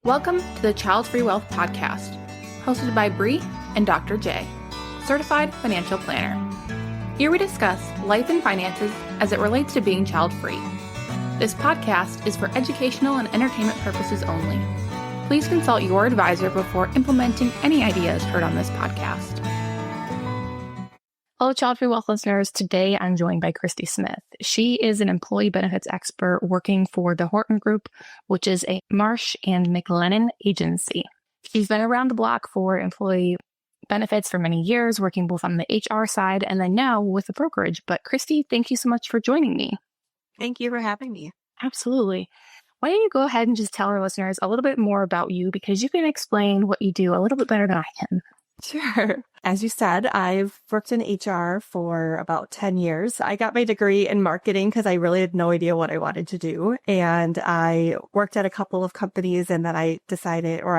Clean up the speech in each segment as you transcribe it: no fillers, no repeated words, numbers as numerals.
Welcome to the Child Free Wealth Podcast, hosted by Bree and Dr. J, Certified Financial Planner. Here we discuss life and finances as it relates to being child-free. This podcast is for educational and entertainment purposes only. Please consult your advisor before implementing any ideas heard on this podcast. Hello, Child Free Wealth listeners. Today, I'm joined by Christy Smith. She is an employee benefits expert working for the Horton Group, which is a Marsh and McLennan Agency. She's been around the block for employee benefits for many years, working both on the HR side and then now with the brokerage. But Christy, thank you so much for joining me. Thank you for having me. Absolutely. Why don't you go ahead and just tell our listeners a little bit more about you, because you can explain what you do a little bit better than I can. Sure. As you said, I've worked in HR for about 10 years. I got my degree in marketing because I really had no idea what I wanted to do. And I worked at a couple of companies, and then I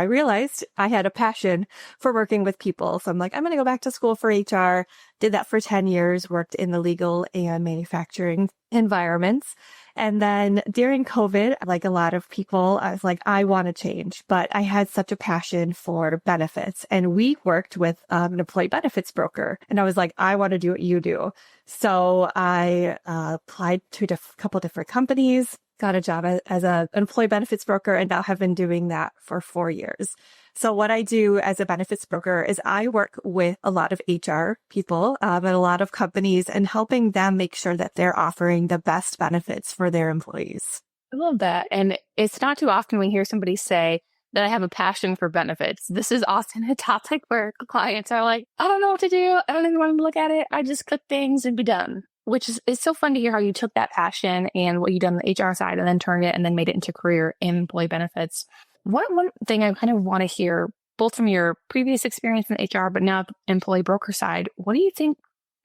realized I had a passion for working with people. So I'm like, I'm going to go back to school for HR. Did that for 10 years, worked in the legal and manufacturing environments. And then during COVID, like a lot of people, I was like, I want to change, but I had such a passion for benefits. And we worked with an employee benefits broker. And I was like, I want to do what you do. So I applied to a couple different companies, got a job as an employee benefits broker, and now have been doing that for 4 years. So what I do as a benefits broker is I work with a lot of HR people at a lot of companies and helping them make sure that they're offering the best benefits for their employees. I love that. And it's not too often we hear somebody say that I have a passion for benefits. This is often a topic where clients are like, I don't know what to do. I don't even want to look at it. I just click things and be done. Which is it's so fun to hear how you took that passion and what you done on the HR side and then turned it and then made it into a career in employee benefits. One thing I kind of want to hear, both from your previous experience in HR, but now employee broker side, what do you think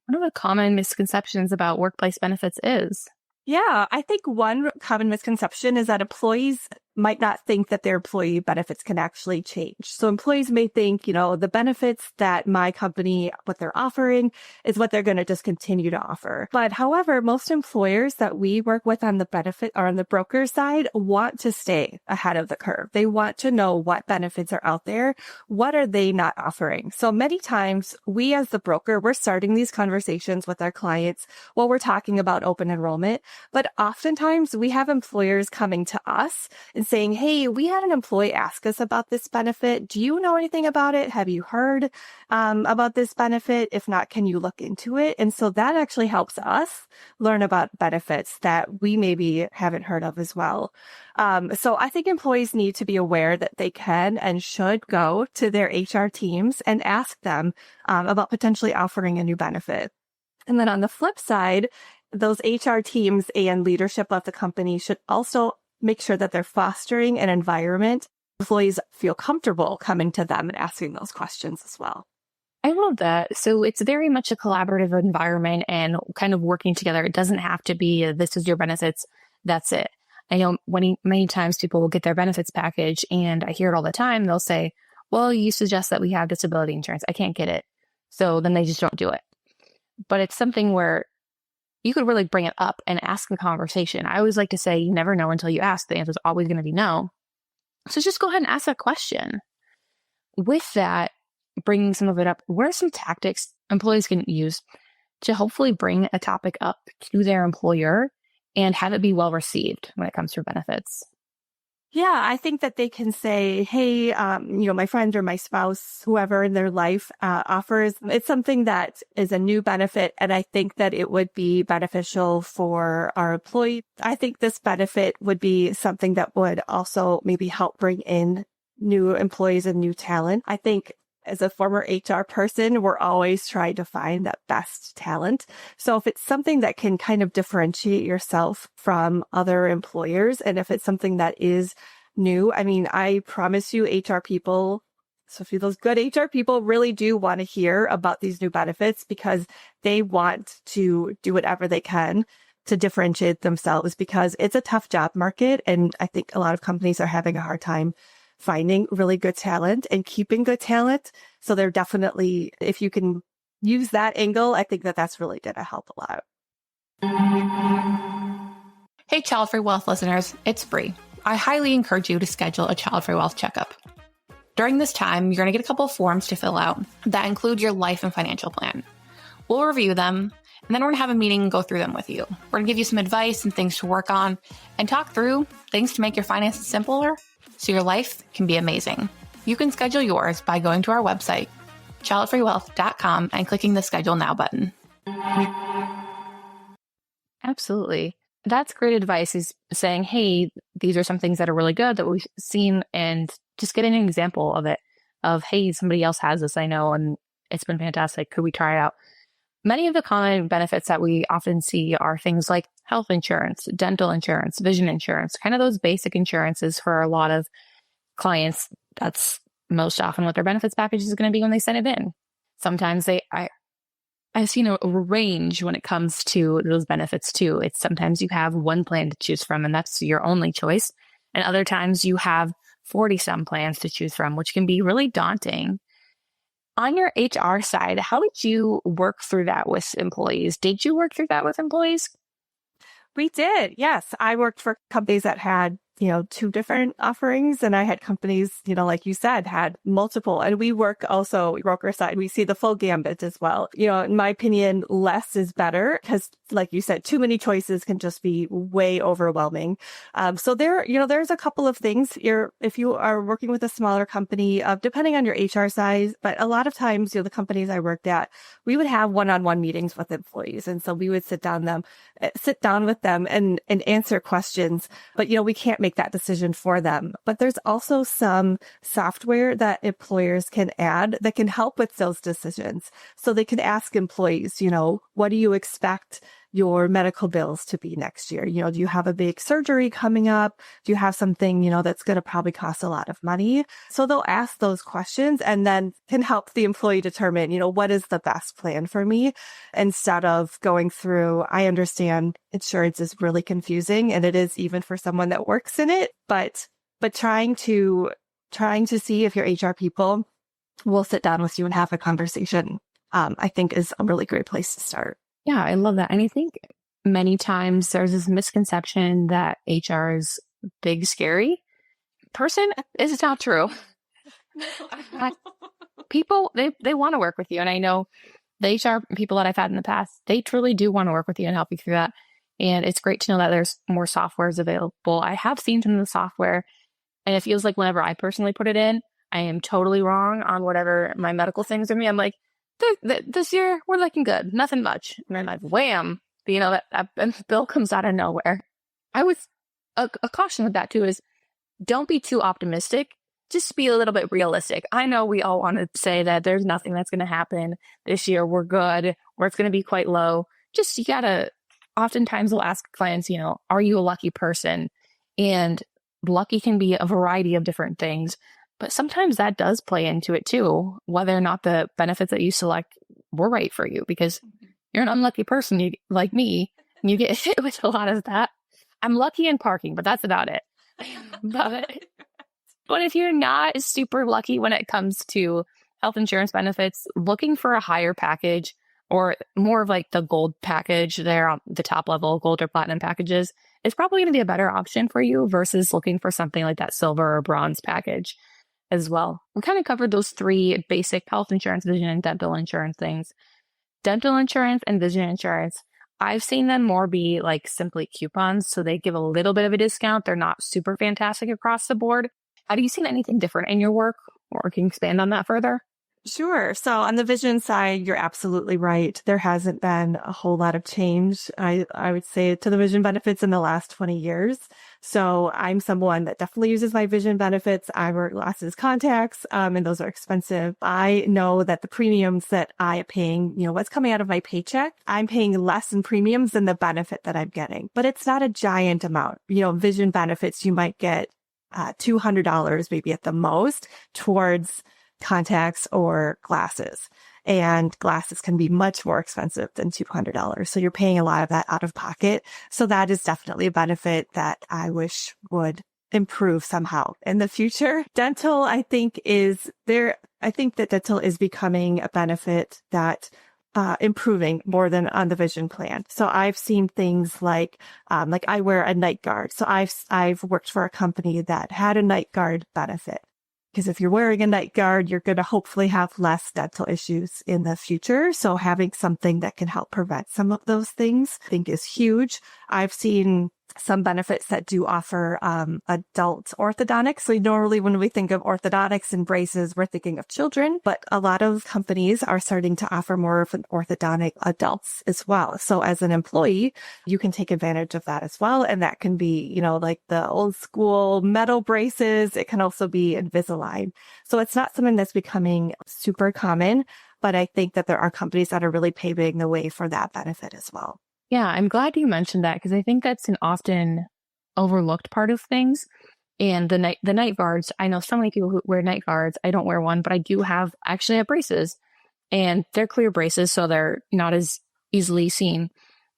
one of the common misconceptions about workplace benefits is? Yeah, I think one common misconception is that employees might not think that their employee benefits can actually change. So employees may think, the benefits that my company, what they're offering is what they're going to just continue to offer. But however, most employers that we work with on the benefit or on the broker side want to stay ahead of the curve. They want to know what benefits are out there. What are they not offering? So many times we as the broker, we're starting these conversations with our clients while we're talking about open enrollment. But oftentimes we have employers coming to us and saying, hey, we had an employee ask us about this benefit. Do you know anything about it? Have you heard about this benefit? If not, can you look into it? And so that actually helps us learn about benefits that we maybe haven't heard of as well. So I think employees need to be aware that they can and should go to their HR teams and ask them about potentially offering a new benefit. And then on the flip side, those HR teams and leadership of the company should also make sure that they're fostering an environment employees feel comfortable coming to them and asking those questions as well. I love that. So it's very much a collaborative environment and kind of working together. It doesn't have to be this is your benefits, that's it. I know many times people will get their benefits package and I hear it all the time. They'll say, well, you suggest that we have disability insurance. I can't get it. So then they just don't do it. But it's something where you could really bring it up and ask the conversation. I always like to say, you never know until you ask. The answer is always going to be no. So just go ahead and ask that question. With that, bringing some of it up, what are some tactics employees can use to hopefully bring a topic up to their employer and have it be well received when it comes to benefits? Yeah, I think that they can say, hey, my friend or my spouse, whoever in their life offers, it's something that is a new benefit. And I think that it would be beneficial for our employee. I think this benefit would be something that would also maybe help bring in new employees and new talent. I think as a former HR person, we're always trying to find that best talent. So if it's something that can kind of differentiate yourself from other employers, and if it's something that is new, I promise you HR people, so if those good HR people really do want to hear about these new benefits because they want to do whatever they can to differentiate themselves, because it's a tough job market. And I think a lot of companies are having a hard time finding really good talent and keeping good talent. So they're definitely, if you can use that angle, I think that that's really going to help a lot. Hey, Child Free Wealth listeners, it's Bree. I highly encourage you to schedule a Child Free Wealth checkup. During this time, you're going to get a couple of forms to fill out that include your life and financial plan. We'll review them, and then we're going to have a meeting and go through them with you. We're going to give you some advice and things to work on and talk through things to make your finances simpler so your life can be amazing. You can schedule yours by going to our website, childfreewealth.com, and clicking the Schedule Now button. Absolutely. That's great advice, is saying, hey, these are some things that are really good that we've seen, and just getting an example of it, of, hey, somebody else has this, I know, and it's been fantastic. Could we try it out? Many of the common benefits that we often see are things like health insurance, dental insurance, vision insurance, kind of those basic insurances for a lot of clients. That's most often what their benefits package is going to be when they send it in. Sometimes I've seen a range when it comes to those benefits too. It's sometimes you have one plan to choose from and that's your only choice. And other times you have 40 some plans to choose from, which can be really daunting. On your HR side, how did you work through that with employees? Did you work through that with employees? We did. Yes. I worked for companies that had, two different offerings. And I had companies, like you said, had multiple. And we work also broker side. We see the full gambit as well. In my opinion, less is better because, like you said, too many choices can just be way overwhelming. So there's a couple of things if you are working with a smaller company, depending on your HR size, but a lot of times, the companies I worked at, we would have one-on-one meetings with employees. And so we would sit down with them and answer questions, but we can't make that decision for them. But there's also some software that employers can add that can help with those decisions. So they can ask employees, what do you expect your medical bills to be next year? Do you have a big surgery coming up? Do you have something, that's going to probably cost a lot of money? So they'll ask those questions and then can help the employee determine, what is the best plan for me, instead of going through, I understand insurance is really confusing and it is even for someone that works in it, but trying to see if your HR people will sit down with you and have a conversation, I think is a really great place to start. Yeah, I love that. And I think many times there's this misconception that HR is big, scary. Person is not true. People, they want to work with you. And I know the HR people that I've had in the past, they truly do want to work with you and help you through that. And it's great to know that there's more softwares available. I have seen some of the software, and it feels like whenever I personally put it in, I am totally wrong on whatever my medical things are me. I'm like, this year we're looking good, nothing much. And then like, wham, that bill comes out of nowhere. I was a caution with that too is don't be too optimistic. Just be a little bit realistic. I know we all want to say that there's nothing that's going to happen this year. We're good, or it's going to be quite low. You gotta. Oftentimes we'll ask clients, are you a lucky person? And lucky can be a variety of different things. But sometimes that does play into it too, whether or not the benefits that you select were right for you, because you're an unlucky person like me, and you get hit with a lot of that. I'm lucky in parking, but that's about it. But if you're not super lucky when it comes to health insurance benefits, looking for a higher package or more of like the gold package there on the top level, gold or platinum packages, is probably going to be a better option for you versus looking for something like that silver or bronze package as well. We kind of covered those three basic health insurance, vision, and dental insurance things. Dental insurance and vision insurance, I've seen them more be like simply coupons. So they give a little bit of a discount. They're not super fantastic across the board. Have you seen anything different in your work, or can you expand on that further? Sure. So on the vision side, you're absolutely right. There hasn't been a whole lot of change, I would say, to the vision benefits in the last 20 years. So I'm someone that definitely uses my vision benefits. I wear glasses, contacts, and those are expensive. I know that the premiums that I am paying, what's coming out of my paycheck, I'm paying less in premiums than the benefit that I'm getting. But it's not a giant amount. Vision benefits, you might get $200 maybe at the most towards contacts or glasses. And glasses can be much more expensive than $200. So you're paying a lot of that out of pocket. So that is definitely a benefit that I wish would improve somehow in the future. Dental, I think that dental is becoming a benefit that improving more than on the vision plan. So I've seen things like I wear a night guard. So I've worked for a company that had a night guard benefit. Because if you're wearing a night guard, you're going to hopefully have less dental issues in the future. So having something that can help prevent some of those things, I think is huge. I've seen some benefits that do offer adult orthodontics. So normally when we think of orthodontics and braces, we're thinking of children, but a lot of companies are starting to offer more of an orthodontic adults as well. So as an employee, you can take advantage of that as well. And that can be, like the old school metal braces. It can also be Invisalign. So it's not something that's becoming super common, but I think that there are companies that are really paving the way for that benefit as well. Yeah, I'm glad you mentioned that because I think that's an often overlooked part of things. And the night guards, I know so many people who wear night guards. I don't wear one, but I actually have braces, and they're clear braces, so they're not as easily seen.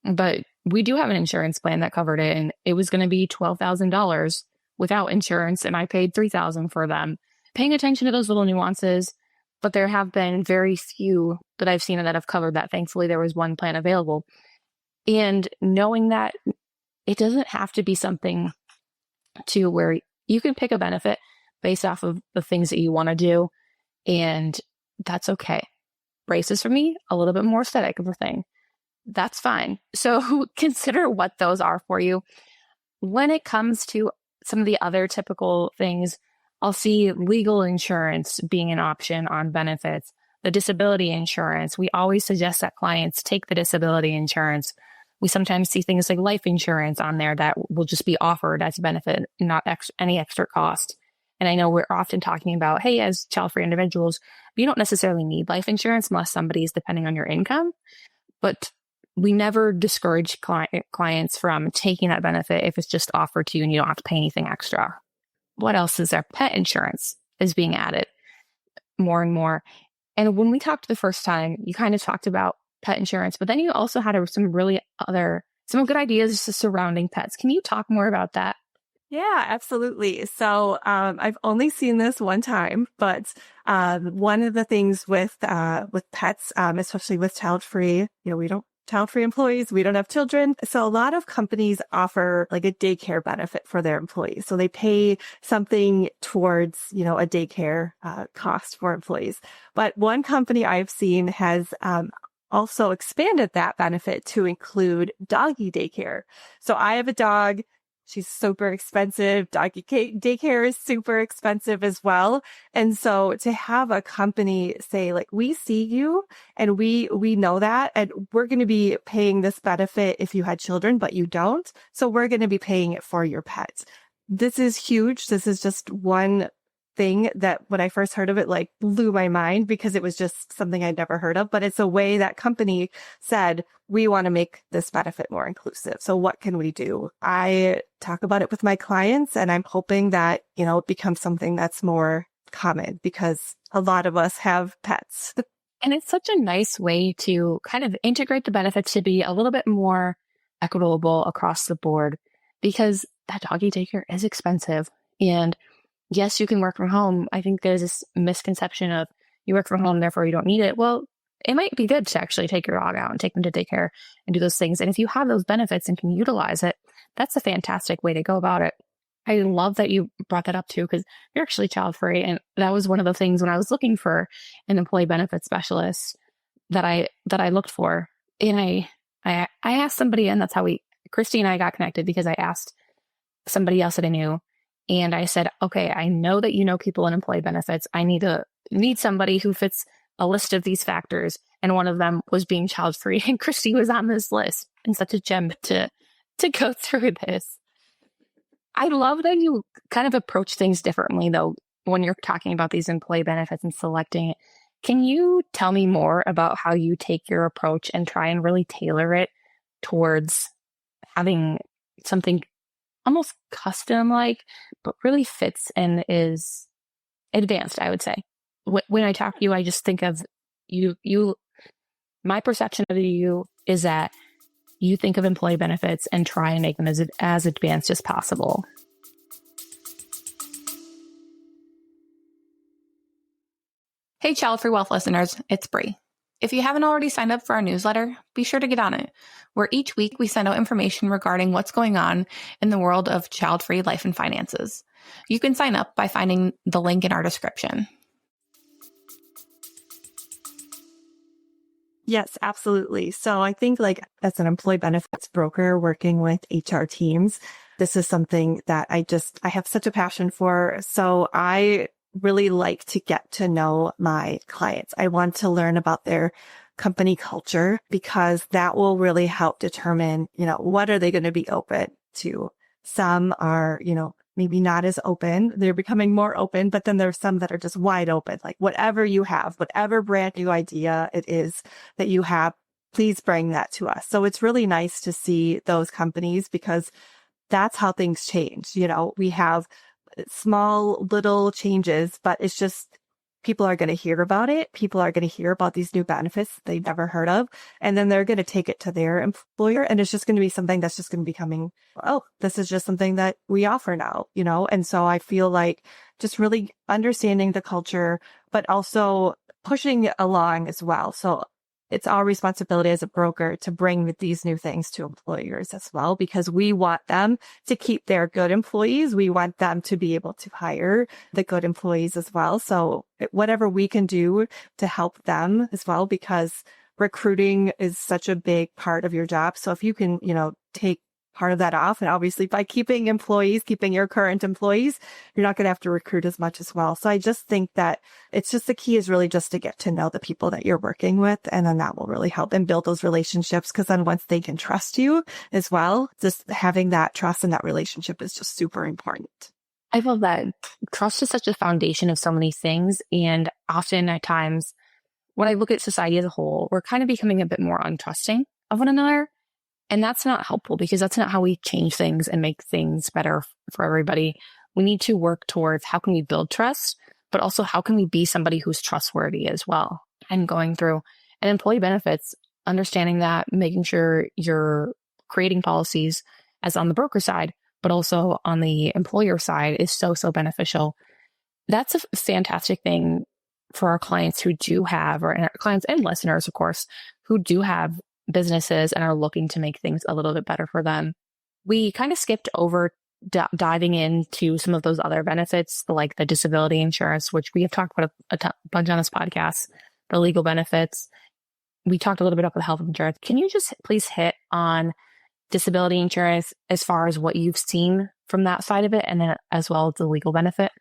But we do have an insurance plan that covered it, and it was going to be $12,000 without insurance, and I paid $3,000 for them. Paying attention to those little nuances, but there have been very few that I've seen that have covered that. Thankfully, there was one plan available. And knowing that it doesn't have to be something to where you can pick a benefit based off of the things that you want to do, and that's okay. Braces for me, a little bit more aesthetic of a thing. That's fine. So consider what those are for you. When it comes to some of the other typical things, I'll see legal insurance being an option on benefits. The disability insurance, we always suggest that clients take the disability insurance. We sometimes see things like life insurance on there that will just be offered as a benefit, not any extra cost. And I know we're often talking about, hey, as child-free individuals, you don't necessarily need life insurance unless somebody's depending on your income. But we never discourage clients from taking that benefit if it's just offered to you and you don't have to pay anything extra. What else is there? Pet insurance is being added more and more. And when we talked the first time, you kind of talked about pet insurance, but then you also had some good ideas just surrounding pets. Can you talk more about that? Yeah, absolutely. So I've only seen this one time, but one of the things with pets, especially with child-free, we don't child-free employees, we don't have children. So a lot of companies offer like a daycare benefit for their employees. So they pay something towards, a daycare cost for employees. But one company I've seen has also expanded that benefit to include doggy daycare. So I have a dog. She's super expensive. Doggy daycare is super expensive as well. And so to have a company say, like, we see you and we know that, and we're going to be paying this benefit if you had children, but you don't. So we're going to be paying it for your pets. This is huge. This is just one thing that when I first heard of it, like blew my mind because it was just something I'd never heard of, but it's a way that company said, we want to make this benefit more inclusive. So what can we do? I talk about it with my clients and I'm hoping that, it becomes something that's more common because a lot of us have pets. And it's such a nice way to kind of integrate the benefits to be a little bit more equitable across the board because that doggy daycare is expensive. And yes, you can work from home. I think there's this misconception of you work from home, therefore you don't need it. Well, it might be good to actually take your dog out and take them to daycare and do those things. And if you have those benefits and can utilize it, that's a fantastic way to go about it. I love that you brought that up too, because you're actually child free. And that was one of the things when I was looking for an employee benefit specialist that I looked for. And I asked somebody, and that's how Christy and I got connected because I asked somebody else that I knew. And I said, okay, I know that you know people in employee benefits. I need somebody who fits a list of these factors. And one of them was being child free. And Christy was on this list, and such a gem to go through this. I love that you kind of approach things differently, though, when you're talking about these employee benefits and selecting it. Can you tell me more about how you take your approach and try and really tailor it towards having something almost custom-like, but really fits and is advanced, I would say? When I talk to you, I just think of you. My perception of you is that you think of employee benefits and try and make them as advanced as possible. Hey, Child Free Wealth listeners, it's Bree. If you haven't already signed up for our newsletter, be sure to get on it, where each week we send out information regarding what's going on in the world of child-free life and finances. You can sign up by finding the link in our description. Yes, absolutely. So I think as an employee benefits broker working with HR teams, this is something that I have such a passion for. So I really like to get to know my clients. I want to learn about their company culture because that will really help determine, what are they going to be open to? Some are, maybe not as open. They're becoming more open, but then there's some that are just wide open. Like whatever you have, whatever brand new idea it is that you have, please bring that to us. So it's really nice to see those companies because that's how things change. We have small little changes, but it's just people are going to hear about it. People are going to hear about these new benefits they've never heard of. And then they're going to take it to their employer. And it's just going to be something that's just going to be coming, oh, this is just something that we offer now, And so I feel like just really understanding the culture, but also pushing it along as well. So it's our responsibility as a broker to bring these new things to employers as well, because we want them to keep their good employees. We want them to be able to hire the good employees as well. So whatever we can do to help them as well, because recruiting is such a big part of your job. So if you can, take part of that off, and obviously by keeping your current employees, you're not going to have to recruit as much as well. So I just think that it's just the key is really just to get to know the people that you're working with. And then that will really help and build those relationships. Because then once they can trust you as well, just having that trust and that relationship is just super important. I love that. Trust is such a foundation of so many things. And often at times, when I look at society as a whole, we're kind of becoming a bit more untrusting of one another. And that's not helpful because that's not how we change things and make things better for everybody. We need to work towards how can we build trust, but also how can we be somebody who's trustworthy as well. And going through and employee benefits, understanding that, making sure you're creating policies as on the broker side, but also on the employer side is so beneficial. That's a fantastic thing for our clients who do have, or our clients and listeners, of course, who do have businesses and are looking to make things a little bit better for them. We kind of skipped over diving into some of those other benefits, like the disability insurance, which we have talked about a bunch on this podcast, the legal benefits. We talked a little bit about the health insurance. Can you just please hit on disability insurance as far as what you've seen from that side of it, and then as well as the legal benefit?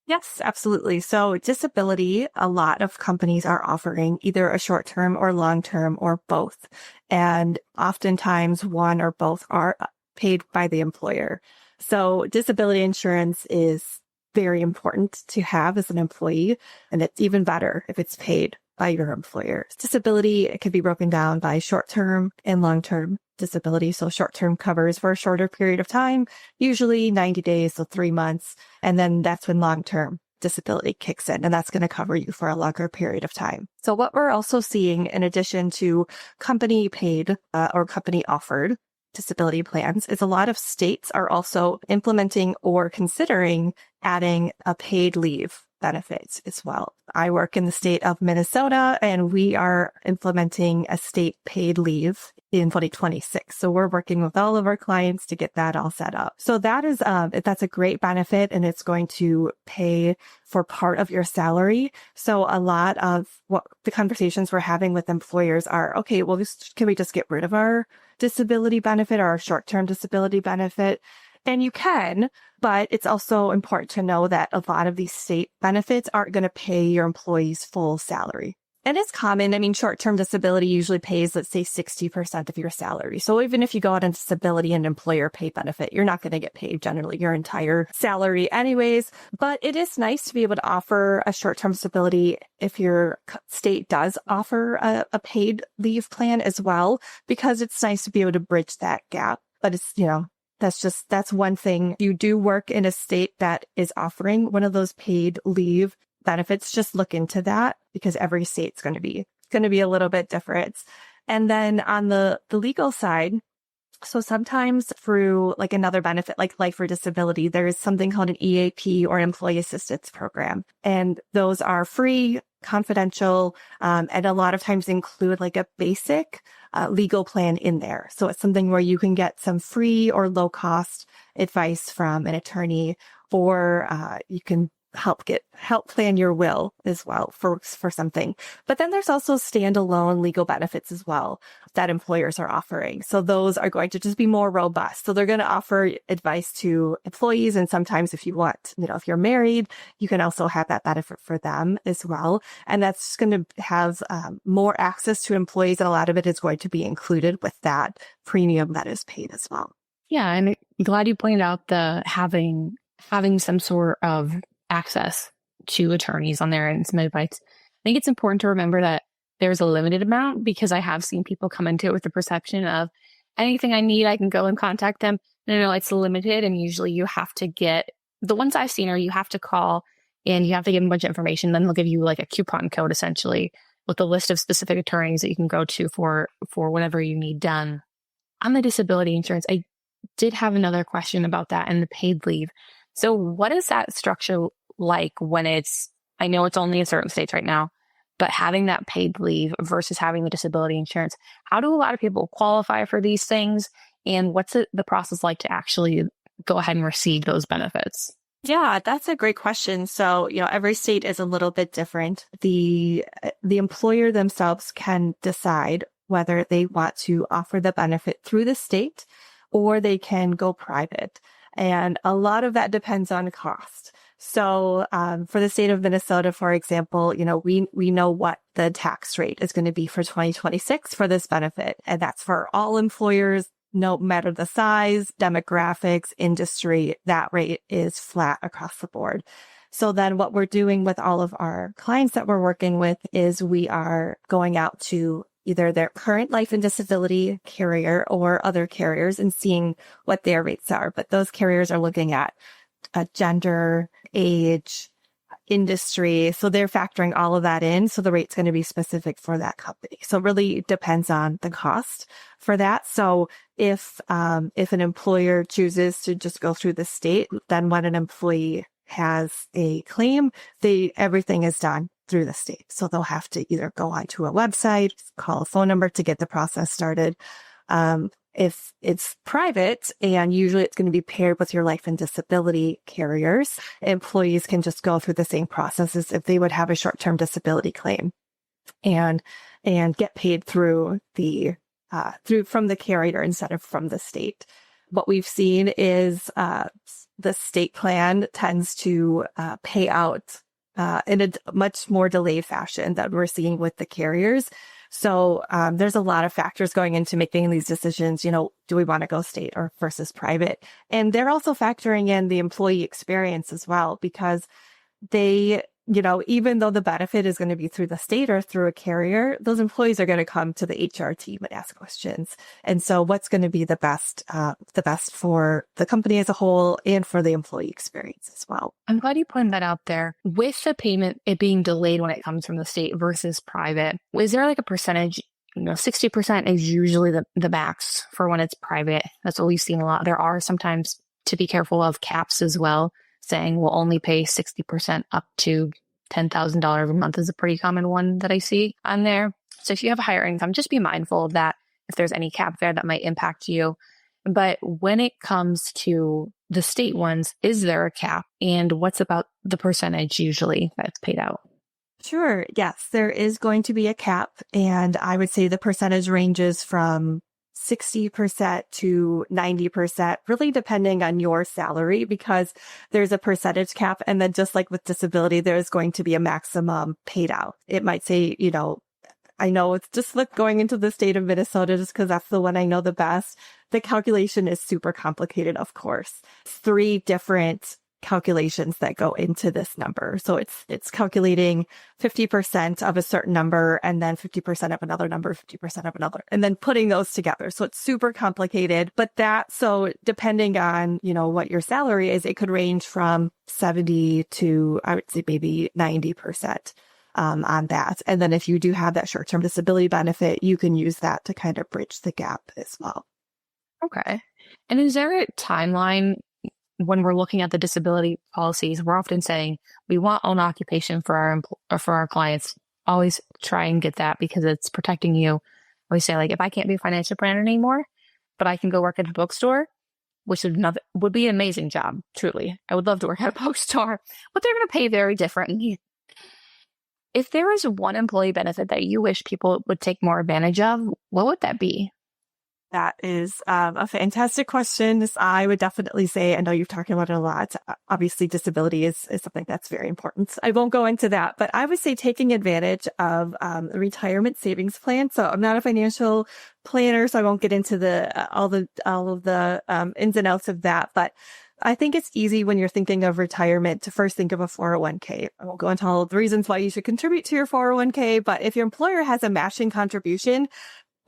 Yes, absolutely. So disability, a lot of companies are offering either a short-term or long-term or both. And oftentimes one or both are paid by the employer. So disability insurance is very important to have as an employee. And it's even better if it's paid by your employer. Disability, it can be broken down by short-term and long-term disability. So short-term covers for a shorter period of time, usually 90 days, so 3 months. And then that's when long-term disability kicks in, and that's going to cover you for a longer period of time. So what we're also seeing, in addition to company paid or company offered disability plans, is a lot of states are also implementing or considering adding a paid leave benefits as well. I work in the state of Minnesota, and we are implementing a state paid leave in 2026. So we're working with all of our clients to get that all set up. So that's a great benefit, and it's going to pay for part of your salary. So a lot of what the conversations we're having with employers are, okay, well, can we just get rid of our disability benefit or our short-term disability benefit? And you can, but it's also important to know that a lot of these state benefits aren't going to pay your employees full salary. And it's common. I mean, short-term disability usually pays, let's say, 60% of your salary. So even if you go out on disability and employer pay benefit, you're not going to get paid generally your entire salary anyways. But it is nice to be able to offer a short-term disability if your state does offer a paid leave plan as well, because it's nice to be able to bridge that gap. But it's, that's one thing. You do work in a state that is offering one of those paid leave benefits. Just look into that, because every state's going to be a little bit different. And then on the legal side, so sometimes through like another benefit, like life or disability, there is something called an EAP or employee assistance program. And those are free confidential, and a lot of times include like a basic legal plan in there. So it's something where you can get some free or low cost advice from an attorney, or you can help plan your will as well for something. But then there's also standalone legal benefits as well that employers are offering. So those are going to just be more robust. So they're going to offer advice to employees. And sometimes if you want, if you're married, you can also have that benefit for them as well. And that's going to have more access to employees. And a lot of it is going to be included with that premium that is paid as well. Yeah. And I'm glad you pointed out the having some sort of access to attorneys on there and some advice. I think it's important to remember that there's a limited amount, because I have seen people come into it with the perception of anything I need, I can go and contact them. No, it's limited. And usually you have to the ones I've seen are you have to call and you have to give them a bunch of information. Then they'll give you like a coupon code essentially with a list of specific attorneys that you can go to for whatever you need done. On the disability insurance, I did have another question about that and the paid leave. So what is that structure like when I know it's only in certain states right now, but having that paid leave versus having the disability insurance, how do a lot of people qualify for these things? And what's the process like to actually go ahead and receive those benefits? Yeah, that's a great question. So, every state is a little bit different. The employer themselves can decide whether they want to offer the benefit through the state or they can go private. And a lot of that depends on cost. So for the state of Minnesota, for example, we know what the tax rate is going to be for 2026 for this benefit. And that's for all employers, no matter the size, demographics, industry. That rate is flat across the board. So then what we're doing with all of our clients that we're working with is we are going out to either their current life and disability carrier or other carriers and seeing what their rates are. But those carriers are looking at gender, age, industry. So they're factoring all of that in. So the rate's going to be specific for that company. So it really depends on the cost for that. So if an employer chooses to just go through the state, then when an employee has a claim, everything is done through the state. So they'll have to either go onto a website, call a phone number to get the process started. If it's private, and usually it's going to be paired with your life and disability carriers, employees can just go through the same process as if they would have a short-term disability claim and get paid through from the carrier instead of from the state. What we've seen is the state plan tends to pay out in a much more delayed fashion that we're seeing with the carriers. So there's a lot of factors going into making these decisions. Do we want to go state or versus private? And they're also factoring in the employee experience as well, because they, even though the benefit is going to be through the state or through a carrier, those employees are going to come to the HR team and ask questions. And so what's going to be the best for the company as a whole and for the employee experience as well. I'm glad you pointed that out there. With the payment, it being delayed when it comes from the state versus private, is there like a percentage? 60% is usually the max for when it's private. That's what we've seen a lot. There are sometimes, to be careful of, caps as well, saying we'll only pay 60% up to $10,000 a month is a pretty common one that I see on there. So if you have a higher income, just be mindful of that. If there's any cap there that might impact you. But when it comes to the state ones, is there a cap? And what's about the percentage usually that's paid out? Sure. Yes, there is going to be a cap. And I would say the percentage ranges from 60% to 90%, really depending on your salary, because there's a percentage cap. And then just like with disability, there's going to be a maximum paid out. It might say, I know it's just like going into the state of Minnesota just because that's the one I know the best. The calculation is super complicated, of course. 3 different calculations that go into this number. So it's calculating 50% of a certain number and then 50% of another number, 50% of another, and then putting those together. So it's super complicated, but so depending on, what your salary is, it could range from 70 to, I would say, maybe 90%. On that. And then if you do have that short-term disability benefit, you can use that to kind of bridge the gap as well. Okay. And is there a timeline when we're looking at the disability policies, we're often saying we want own occupation for our clients. Always try and get that because it's protecting you. We say, like, if I can't be a financial planner anymore, but I can go work at a bookstore, which would be an amazing job. Truly, I would love to work at a bookstore, but they're going to pay very differently. If there is one employee benefit that you wish people would take more advantage of, what would that be? That is a fantastic question. I would definitely say, I know you've talked about it a lot. Obviously, disability is something that's very important. I won't go into that, but I would say taking advantage of a retirement savings plan. So I'm not a financial planner, so I won't get into all of the ins and outs of that. But I think it's easy when you're thinking of retirement to first think of a 401k. I won't go into all of the reasons why you should contribute to your 401k, but if your employer has a matching contribution,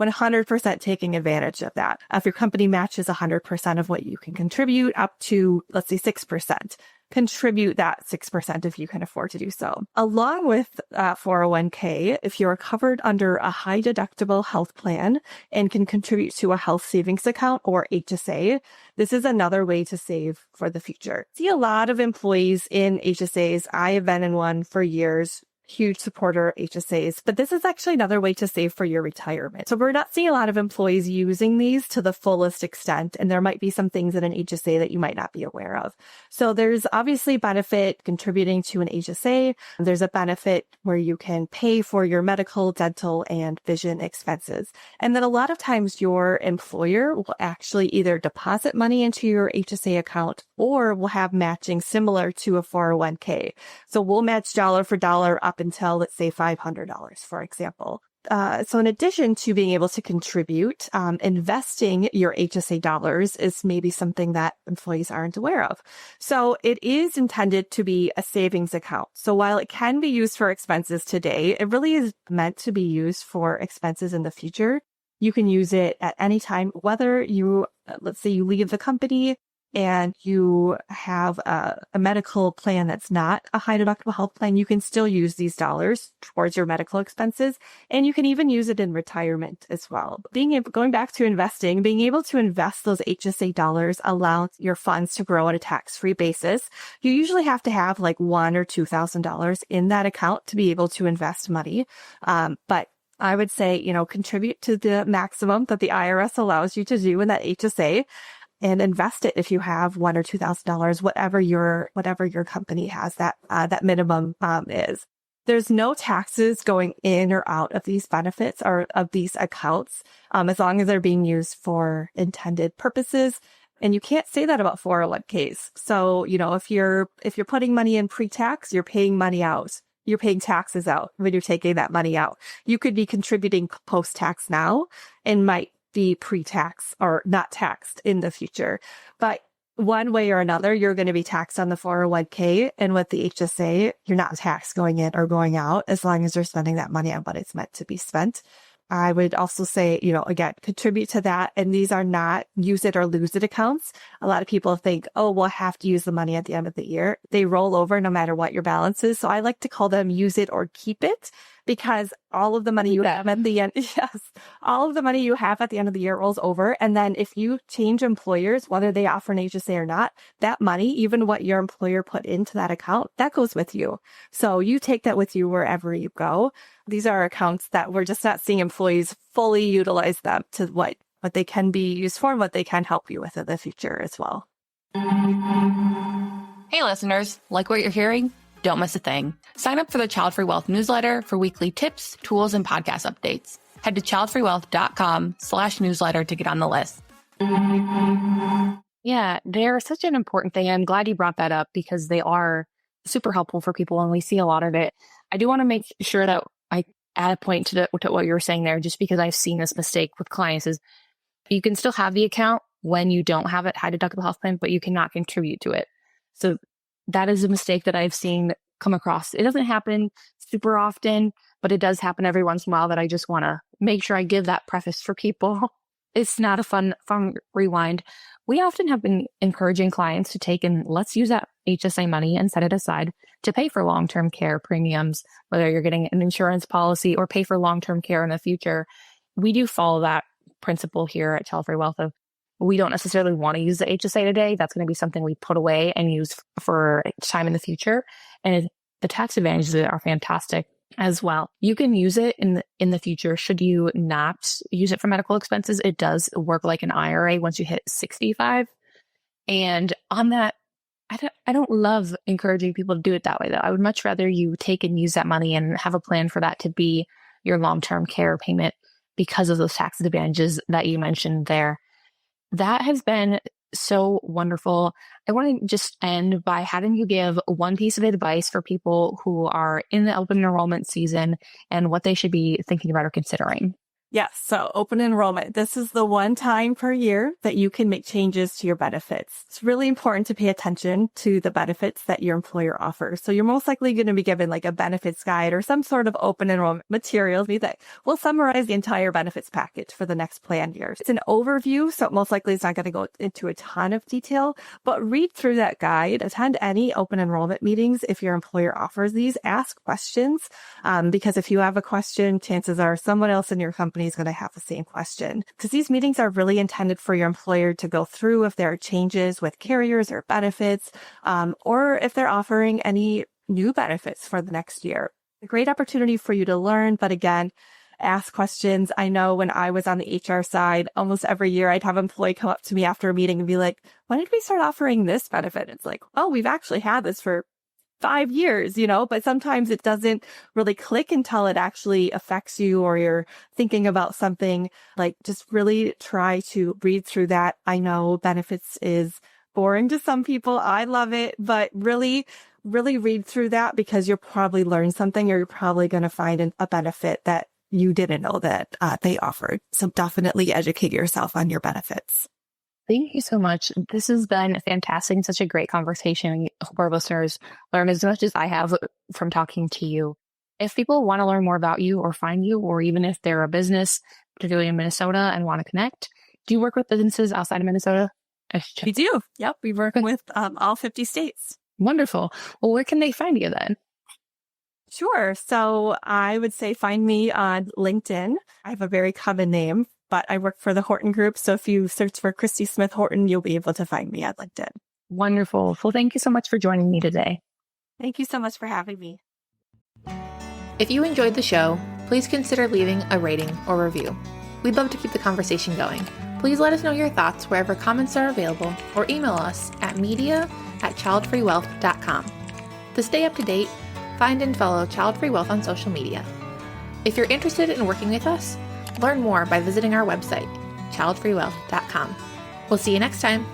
100% taking advantage of that. If your company matches 100% of what you can contribute up to, let's say, 6%, contribute that 6% if you can afford to do so. Along with 401k, if you're covered under a high deductible health plan and can contribute to a health savings account or HSA, this is another way to save for the future. I see a lot of employees in HSAs. I have been in one for years. Huge supporter of HSAs, but this is actually another way to save for your retirement. So we're not seeing a lot of employees using these to the fullest extent, and there might be some things in an HSA that you might not be aware of. So there's obviously benefit contributing to an HSA. There's a benefit where you can pay for your medical, dental, and vision expenses. And then a lot of times your employer will actually either deposit money into your HSA account or will have matching similar to a 401k. So we'll match dollar for dollar up until, let's say, $500, for example. So in addition to being able to contribute, investing your HSA dollars is maybe something that employees aren't aware of. So it is intended to be a savings account. So while it can be used for expenses today, it really is meant to be used for expenses in the future. You can use it at any time, whether you, let's say you leave the company and you have a medical plan that's not a high deductible health plan, you can still use these dollars towards your medical expenses. And you can even use it in retirement as well. Going back to investing, being able to invest those HSA dollars allows your funds to grow on a tax-free basis. You usually have to have like $1,000 or $2,000 in that account to be able to invest money. But I would say, contribute to the maximum that the IRS allows you to do in that HSA. And invest it if you have $1,000 or $2,000, whatever your company has that minimum is. There's no taxes going in or out of these benefits or of these accounts, as long as they're being used for intended purposes. And you can't say that about 401ks. So, if you're putting money in pre-tax, you're paying money out. You're paying taxes out when you're taking that money out. You could be contributing post-tax now and might be pre-tax or not taxed in the future. But one way or another, you're going to be taxed on the 401k. And with the HSA, you're not taxed going in or going out as long as you're spending that money on what it's meant to be spent. I would also say, again, contribute to that. And these are not use it or lose it accounts. A lot of people think, oh, we'll have to use the money at the end of the year. They roll over no matter what your balance is. So I like to call them use it or keep it, because all of the money you have at the end, all of the money you have at the end of the year rolls over. And then if you change employers, whether they offer an HSA or not, that money, even what your employer put into that account, that goes with you. So you take that with you wherever you go. These are accounts that we're just not seeing employees fully utilize them to what they can be used for and what they can help you with in the future as well. Hey listeners, like what you're hearing? Don't miss a thing. Sign up for the Child Free Wealth newsletter for weekly tips, tools, and podcast updates. Head to childfreewealth.com/newsletter to get on the list. Yeah, they're such an important thing. I'm glad you brought that up because they are super helpful for people and we see a lot of it. I do want to make sure that I add a point to what you were saying there, just because I've seen this mistake with clients is you can still have the account when you don't have a high deductible health plan, but you cannot contribute to it. So that is a mistake that I've seen come across. It doesn't happen super often, but it does happen every once in a while that I just want to make sure I give that preface for people. It's not a fun rewind. We often have been encouraging clients to take and let's use that HSA money and set it aside to pay for long-term care premiums, whether you're getting an insurance policy or pay for long-term care in the future. We do follow that principle here at Child Free Wealth of we don't necessarily want to use the HSA today. That's going to be something we put away and use for time in the future. And the tax advantages are fantastic as well. You can use it in the future. Should you not use it for medical expenses, it does work like an IRA once you hit 65. And on that, I don't love encouraging people to do it that way, though. I would much rather you take and use that money and have a plan for that to be your long-term care payment because of those tax advantages that you mentioned there. That has been so wonderful. I want to just end by having you give one piece of advice for people who are in the open enrollment season and what they should be thinking about or considering. Yes. So open enrollment. This is the one time per year that you can make changes to your benefits. It's really important to pay attention to the benefits that your employer offers. So you're most likely going to be given like a benefits guide or some sort of open enrollment materials that will summarize the entire benefits package for the next plan year. It's an overview, so most likely it's not going to go into a ton of detail, but read through that guide, attend any open enrollment meetings. If your employer offers these, ask questions, because if you have a question, chances are someone else in your company is going to have the same question, because these meetings are really intended for your employer to go through if there are changes with carriers or benefits, or if they're offering any new benefits for the next year. A great opportunity for you to learn, but again, ask questions. I know when I was on the HR side, almost every year I'd have an employee come up to me after a meeting and be like, when did we start offering this benefit? It's like, oh, we've actually had this for 5 years, but sometimes it doesn't really click until it actually affects you or you're thinking about something. Like, just really try to read through that. I know benefits is boring to some people. I love it, but really read through that, because you'll probably learn something, or you're probably going to find a benefit that you didn't know that they offered. So definitely educate yourself on your benefits. Thank you so much. This has been fantastic and such a great conversation. I hope our listeners learn as much as I have from talking to you. If people want to learn more about you or find you, or even if they're a business, particularly in Minnesota, and want to connect, do you work with businesses outside of Minnesota? We do. Yep. We work with all 50 states. Wonderful. Well, where can they find you then? Sure. So I would say find me on LinkedIn. I have a very common name, but I work for the Horton Group. So if you search for Christy Smith Horton, you'll be able to find me on LinkedIn. Wonderful. Well, thank you so much for joining me today. Thank you so much for having me. If you enjoyed the show, please consider leaving a rating or review. We'd love to keep the conversation going. Please let us know your thoughts wherever comments are available, or email us at media@childfreewealth.com. To stay up to date, find and follow Child Free Wealth on social media. If you're interested in working with us, learn more by visiting our website, childfreewealth.com. We'll see you next time.